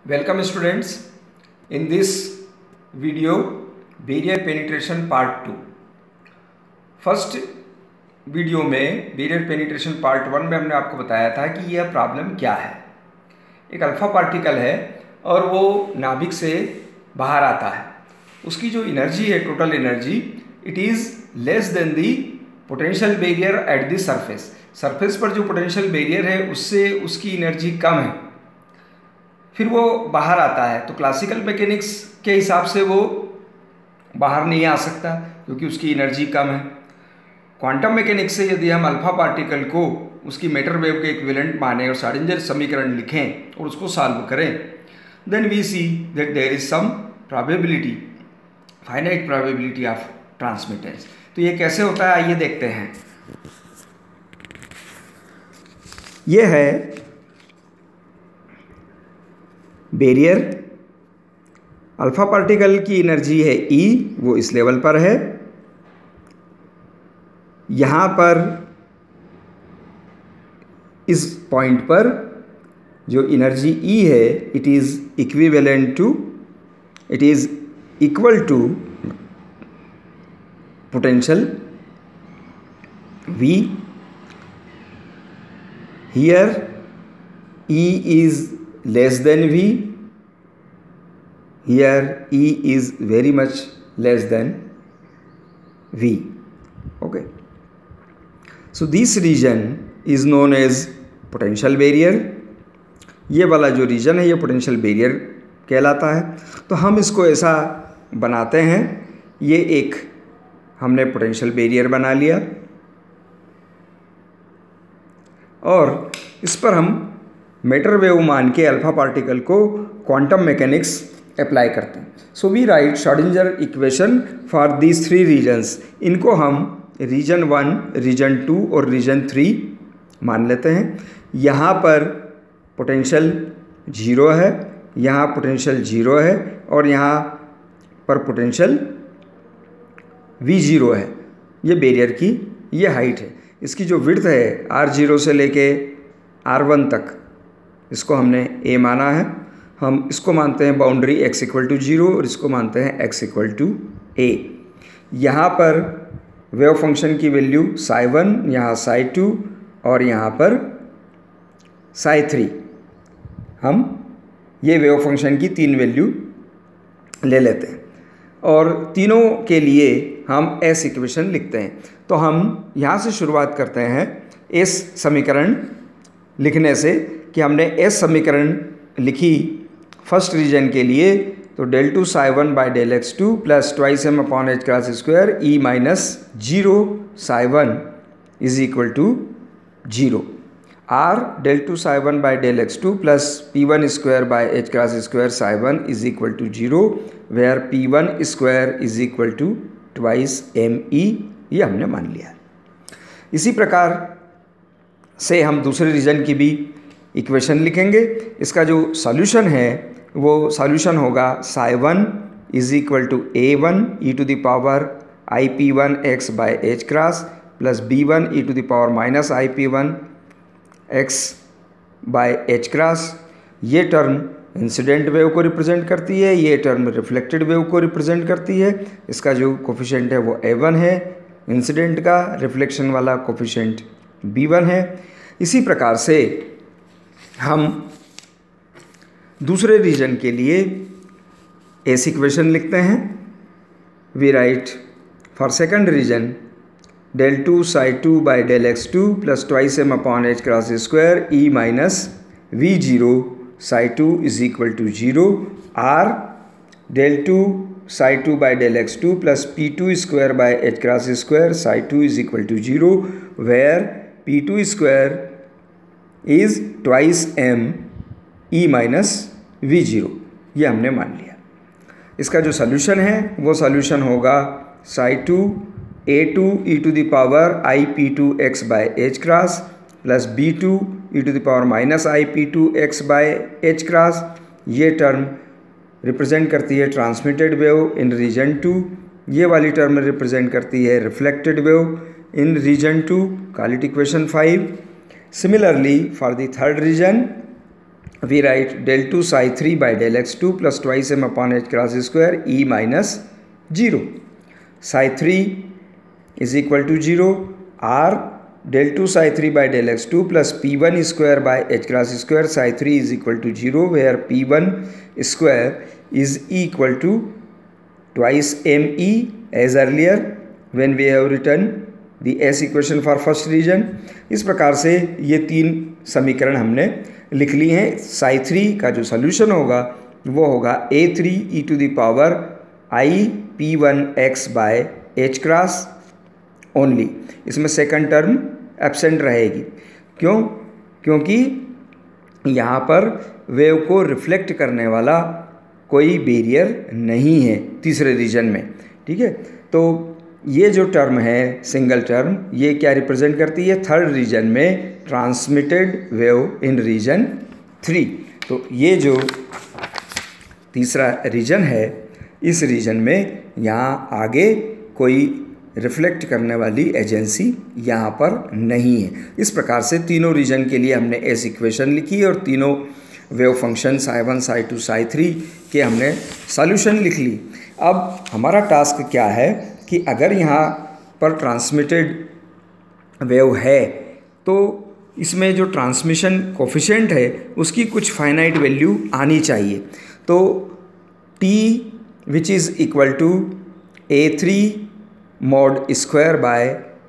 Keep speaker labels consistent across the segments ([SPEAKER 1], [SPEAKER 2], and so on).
[SPEAKER 1] Welcome students. In this video barrier penetration part 2. First video में barrier penetration part 1 में हमने आपको बताया था कि यह प्रॉब्लम क्या है। एक अल्फा पार्टिकल है और वो नाभिक से बाहर आता है। उसकी जो एनर्जी है, total energy, it is less than the potential barrier at the surface. Surface पर जो पोटेंशियल बैरियर है उससे उसकी एनर्जी कम है। फिर वो बाहर आता है तो क्लासिकल मैकेनिक्स के हिसाब से वो बाहर नहीं आ सकता क्योंकि उसकी एनर्जी कम है। क्वांटम मैकेनिक्स से यदि हम अल्फा पार्टिकल को उसकी मैटर वेव के इक्विवेलेंट माने और श्रोडिंगर समीकरण लिखें और उसको सॉल्व करें, then we see that there is some probability, finite probability of transmittance. तो ये कैसे होता है आइए देखते हैं। ये है बैरियर। अल्फा पार्टिकल की एनर्जी है E, वो इस लेवल पर है। यहाँ पर इस पॉइंट पर जो एनर्जी E है, it is equal to potential V। Here E is less than V, here E is very much less than V. Okay, so this region is known as potential barrier. ये वाला जो reason है ये potential barrier कहलाता है। तो हम इसको ऐसा बनाते हैं, ये एक हमने पोटेंशियल बैरियर बना लिया और इस पर हम मैटर वेव मान के अल्फा पार्टिकल को क्वांटम मैकेनिक्स अप्लाई करते हैं। So we write Schrodinger equation for these 3 regions. इनको हम रीजन 1, रीजन 2 और रीजन 3 मान लेते हैं। यहाँ पर पोटेंशियल 0 है, यहाँ पोटेंशियल 0 है और यहाँ पर पोटेंशियल V0 है। ये बैरियर की ये हाइट है। इसकी जो विड्थ है R0 से लेके R1 तक, इसको हमने A माना है। हम इसको मानते हैं बाउंड्री x इक्वल टू 0 और इसको मानते हैं x इक्वल टू A। यहाँ पर वेव फंक्शन की वैल्यू psi1, यहाँ psi2 और यहाँ पर psi3। हम ये वेव फंक्शन की 3 वैल्यू ले लेते हैं और तीनों के लिए हम S इक्वेशन लिखते हैं। तो हम यहाँ से शुरुआत करते हैं S समीकरण लिखने से कि हमने S समीकरण लिखी फर्स्ट रीजन के लिए। तो del 2 psi1 by del x2 plus twice m upon h cross square E minus 0 psi1 is equal to 0। R del 2 psi1 by del x2 plus p1 square by h cross square psi1 is equal to 0 where p1 square is equal to twice me। ये हमने मान लिया। इसी प्रकार से हम दूसरे reason की भी इक्वेशन लिखेंगे। इसका जो सॉल्यूशन है वो सॉल्यूशन होगा psi1 is equal to a1 e to the power ip1 x by h cross plus b1 e to the power minus ip1 x by h cross. ये टर्म इंसिडेंट वेव को represent करती है, ये term reflected wave को represent करती है। इसका जो कोफिशिएंट है वो a1 है, इंसिडेंट का, रिफ्लेक्शन वाला कोफिशिएंट b1 है। इसी प्रकार से हम दूसरे रीजन के लिए एस इक्वेशन लिखते हैं। We write for second region del 2 psi2 by del x2 plus twice m upon h cross square E minus V0 psi2 is equal to 0। R del 2 psi2 by del x2 plus p2 square by h cross square psi2 is equal to 0 where p2 square is twice m E minus V0। ये हमने मान लिया। इसका जो solution है वो solution होगा psi2 a2 e to the power ip2 x by h cross plus b2 e to the power minus ip2 x by h cross. ये टर्म रिप्रेजेंट करती है ट्रांसमिटेड वेव इन रीजन 2। ये वाली term represent करती है reflected wave in region 2। Call it equation 5। Similarly, for the third region, we write del 2 psi 3 by del x2 plus twice m upon h cross square e minus 0. Psi 3 is equal to 0. R del 2 psi 3 by del x2 plus p1 square by h cross square psi 3 is equal to 0, where p1 square is equal to twice me as earlier when we have written the S equation for first region. इस प्रकार से ये तीन समीकरण हमने लिख ली हैं. psi 3 का जो सॉल्यूशन होगा वो होगा a3 e to the power I p1x by h cross only. इसमें सेकंड टर्म एब्सेंट रहेगी. क्यों? क्योंकि यहाँ पर वेव को रिफ्लेक्ट करने वाला कोई बैरियर नहीं है तीसरे रीजन में. ठीक है, तो ये जो टर्म है सिंगल टर्म, ये क्या रिप्रेजेंट करती है? थर्ड रीजन में ट्रांसमिटेड वेव इन रीजन 3. तो ये जो तीसरा रीजन है, इस रीजन में यहाँ आगे कोई रिफ्लेक्ट करने वाली एजेंसी यहाँ पर नहीं है. इस प्रकार से तीनों रीजन के लिए हमने एस इक्वेशन लिखी और तीनों wave function psi 1 psi 2 psi 3 के हमने सॉल्यूशन लिख ली. अब हमारा टास्क क्या है कि अगर यहाँ पर ट्रांसमिटेड वेव है तो इसमें जो ट्रांसमिशन कोफिशिएंट है उसकी कुछ फाइनाइट वैल्यू आनी चाहिए. तो t which is equal to a3 mod square by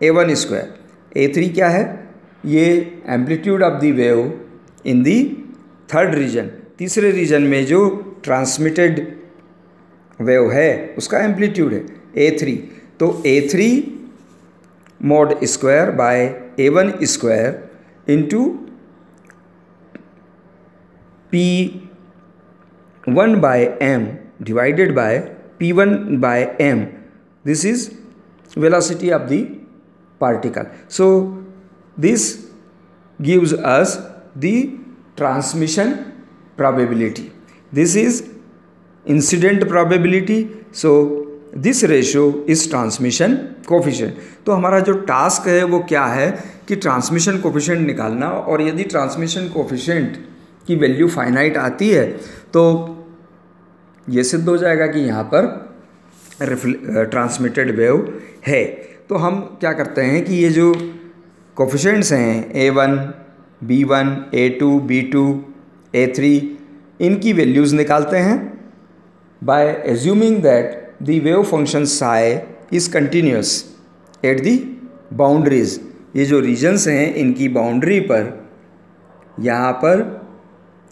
[SPEAKER 1] a1 square. a3 क्या है? ये amplitude of the wave in the third region, तीसरे रीजन में जो ट्रांसमिटेड वेव है उसका एम्पलीट्यूड है a3. तो a3 mod square by a1 square into p1 by m divided by p1 by m. This is velocity of the particle. So this gives us the transmission probability. This is incident probability. So this ratio is transmission coefficient. तो हमारा जो task है वो क्या है कि transmission coefficient निकालना, और यदि ट्रांसमिशन कोफिशिएंट की वैल्यू फाइनाइट आती है तो ये सिद्ध हो जाएगा कि यहाँ पर ट्रांसमिटेड वेव है. तो हम क्या करते हैं कि ये जो कोफिशिएंट्स हैं a1, b1, a2, b2, a3, इनकी वैल्यूज़ निकालते हैं by assuming that the wave function psi is continuous at the boundaries. ये जो रीजन्स हैं इनकी बाउंड्री पर यहाँ पर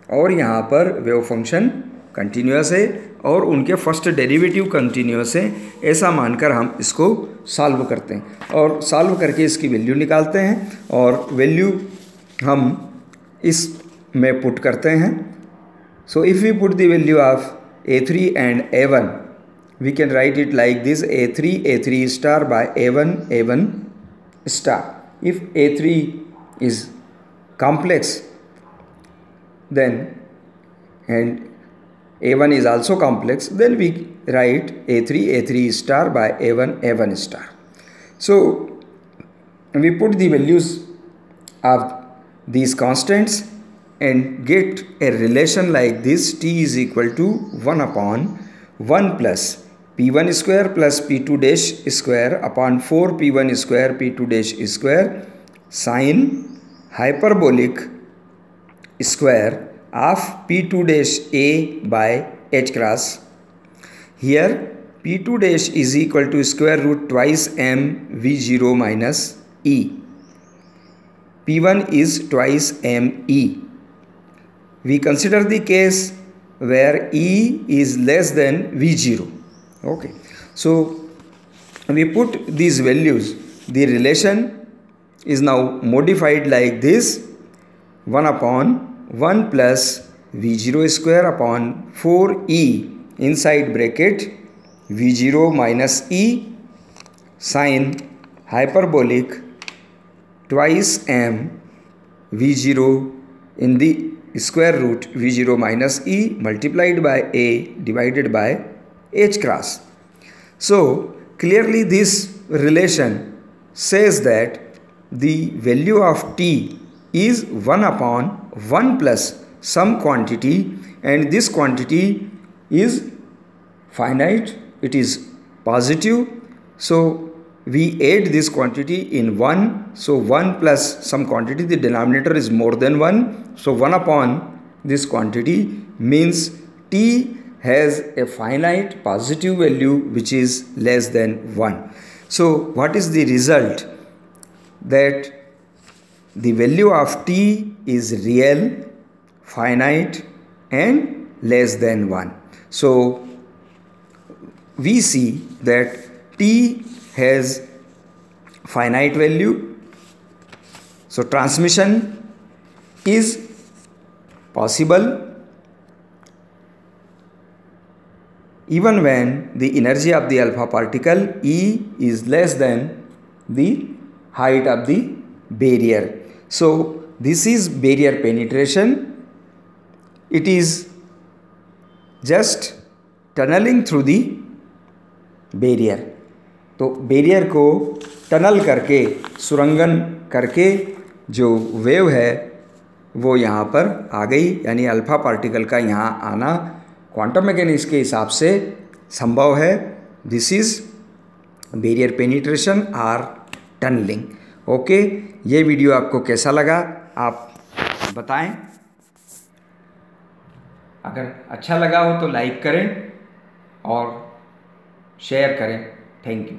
[SPEAKER 1] और यहाँ पर वेव फंक्शन कंटिन्यूस है और उनके फर्स्ट डेरिवेटिव कंटिन्यूस है, ऐसा मानकर हम इसको सॉल्व करते हैं और सॉल्व करके इसकी वैल्यू निकालते हैं और वैल्यू हम इस में पुट करते हैं. So if we put the value of a3 and a1 we can write it like this a3 star by a1 star. If a3 is complex then and a1 is also complex, then we write a3 star by a1 star. So we put the values of these constants and get a relation like this. T is equal to 1 upon 1 plus p1 square plus p2 dash square upon 4 p1 square p2 dash square sin hyperbolic square of p2 dash a by h cross. Here p2 dash is equal to square root twice m v0 minus e. p1 is twice m e. We consider the case where e is less than v0. Okay, so we put these values. The relation is now modified like this: 1 upon 1 plus v0 square upon 4e inside bracket v0 minus e sin hyperbolic twice m v0 in the square root v0 minus e multiplied by a divided by h cross. So clearly this relation says that the value of t is 1 upon 1 plus some quantity and this quantity is finite, it is positive, so we add this quantity in 1, so 1 plus some quantity, the denominator is more than 1, so 1 upon this quantity means t has a finite positive value which is less than 1. So what is the result? That the value of t is real, finite and less than 1. So we see that t has finite value, so transmission is possible even when the energy of the alpha particle E is less than the height of the barrier. So this is barrier penetration. It is just tunneling through the barrier. तो barrier को tunnel करके, सुरंगन करके जो wave है वो यहाँ पर आ गई, यानी अल्फा पार्टिकल का यहाँ आना क्वांटम मैकेनिक्स के हिसाब से संभव है. दिस इज़ बैरियर पेनिट्रेशन और टनलिंग. ओके, ये वीडियो आपको कैसा लगा आप बताएं. अगर अच्छा लगा हो तो लाइक करें और शेयर करें. Thank you.